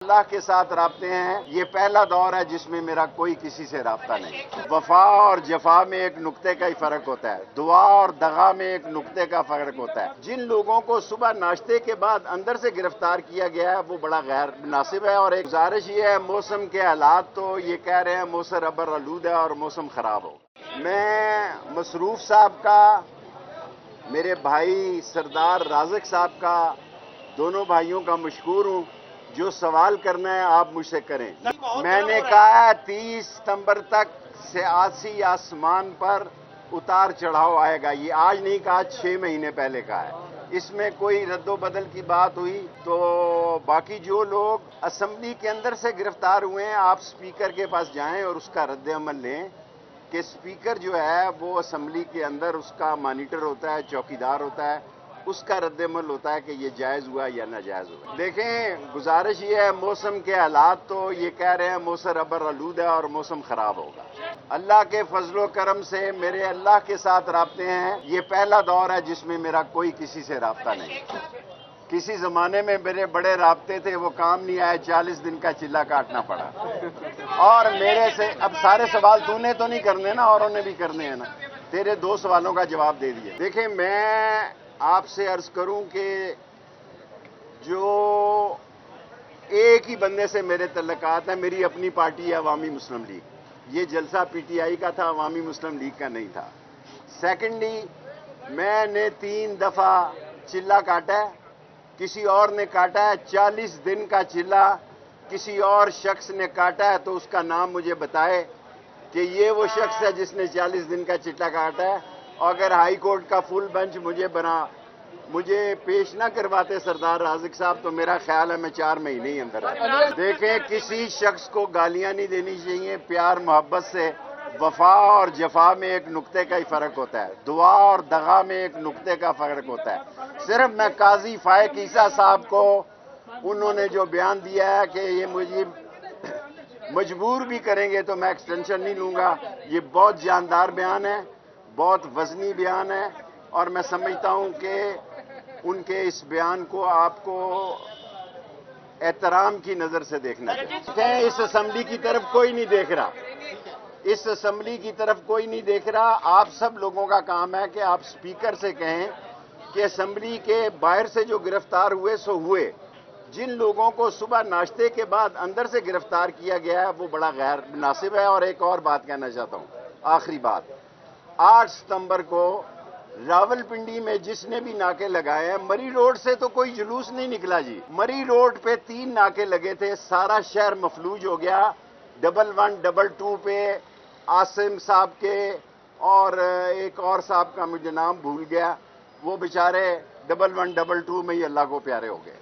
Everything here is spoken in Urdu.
اللہ کے ساتھ رابطے ہیں، یہ پہلا دور ہے جس میں میرا کوئی کسی سے رابطہ نہیں۔ وفا اور جفا میں ایک نقطے کا ہی فرق ہوتا ہے، دعا اور دغا میں ایک نقطے کا فرق ہوتا ہے۔ جن لوگوں کو صبح ناشتے کے بعد اندر سے گرفتار کیا گیا ہے وہ بڑا غیر مناسب ہے، اور ایک گزارش یہ ہے، موسم کے حالات تو یہ کہہ رہے ہیں موسم ابر آلود ہے اور موسم خراب ہو۔ میں مصروف صاحب کا، میرے بھائی سردار رازق صاحب کا، دونوں بھائیوں کا مشکور ہوں۔ جو سوال کرنا ہے آپ مجھ سے کریں۔ میں نے کہا ہے 30 ستمبر تک سیاسی آسمان پر اتار چڑھاؤ آئے گا، یہ آج نہیں کہا، 6 مہینے پہلے کہا ہے۔ اس میں کوئی رد و بدل کی بات ہوئی تو باقی جو لوگ اسمبلی کے اندر سے گرفتار ہوئے ہیں، آپ سپیکر کے پاس جائیں اور اس کا رد عمل لیں کہ سپیکر جو ہے وہ اسمبلی کے اندر اس کا مانیٹر ہوتا ہے، چوکیدار ہوتا ہے، اس کا رد عمل ہوتا ہے کہ یہ جائز ہوا یا ناجائز ہوا۔ دیکھیں، گزارش یہ ہے، موسم کے حالات تو یہ کہہ رہے ہیں موسم ابر آلود ہے اور موسم خراب ہوگا۔ اللہ کے فضل و کرم سے میرے اللہ کے ساتھ رابطے ہیں، یہ پہلا دور ہے جس میں میرا کوئی کسی سے رابطہ نہیں۔ کسی زمانے میں میرے بڑے رابطے تھے، وہ کام نہیں آئے، 40 دن کا چلہ کاٹنا پڑا۔ اور میرے سے اب سارے سوال تو نے تو نہیں کرنے نا، اوروں نے بھی کرنے ہیں نا، تیرے 2 سوالوں کا جواب دے دیا۔ دیکھیں، میں آپ سے عرض کروں کہ جو ایک ہی بندے سے میرے تعلقات ہیں، میری اپنی پارٹی ہے عوامی مسلم لیگ، یہ جلسہ پی ٹی آئی کا تھا، عوامی مسلم لیگ کا نہیں تھا۔ سیکنڈلی، میں نے 3 دفعہ چلہ کاٹا ہے، کسی اور نے کاٹا ہے 40 دن کا چلہ، کسی اور شخص نے کاٹا ہے تو اس کا نام مجھے بتائے کہ یہ وہ شخص ہے جس نے 40 دن کا چلہ کاٹا ہے۔ اور اگر ہائی کورٹ کا فل بنچ مجھے پیش نہ کرواتے سردار رازق صاحب تو میرا خیال ہے میں 4 مہینے ہی اندر آتا۔ دیکھیں، کسی شخص کو گالیاں نہیں دینی چاہیے، پیار محبت سے۔ وفا اور جفا میں ایک نقطے کا ہی فرق ہوتا ہے، دعا اور دغا میں ایک نقطے کا فرق ہوتا ہے۔ صرف میں قاضی فائق عیسیٰ صاحب کو، انہوں نے جو بیان دیا ہے کہ یہ مجھے مجبور بھی کریں گے تو میں ایکسٹینشن نہیں لوں گا، یہ بہت جاندار بیان ہے، بہت وزنی بیان ہے، اور میں سمجھتا ہوں کہ ان کے اس بیان کو آپ کو احترام کی نظر سے دیکھنا چاہیے۔ اس اسمبلی کی طرف کوئی نہیں دیکھ رہا، اس اسمبلی کی طرف کوئی نہیں دیکھ رہا۔ آپ سب لوگوں کا کام ہے کہ آپ سپیکر سے کہیں کہ اسمبلی کے باہر سے جو گرفتار ہوئے سو ہوئے، جن لوگوں کو صبح ناشتے کے بعد اندر سے گرفتار کیا گیا ہے وہ بڑا غیر مناسب ہے۔ اور ایک اور بات کہنا چاہتا ہوں، آخری بات، 8 ستمبر کو راولپنڈی میں جس نے بھی ناکے لگائے ہیں، مری روڈ سے تو کوئی جلوس نہیں نکلا جی، مری روڈ پہ 3 ناکے لگے تھے، سارا شہر مفلوج ہو گیا۔ 11 22 پہ عاصم صاحب کے اور ایک اور صاحب کا مجھے نام بھول گیا، وہ بیچارے 11 22 میں ہی اللہ کو پیارے ہو گئے۔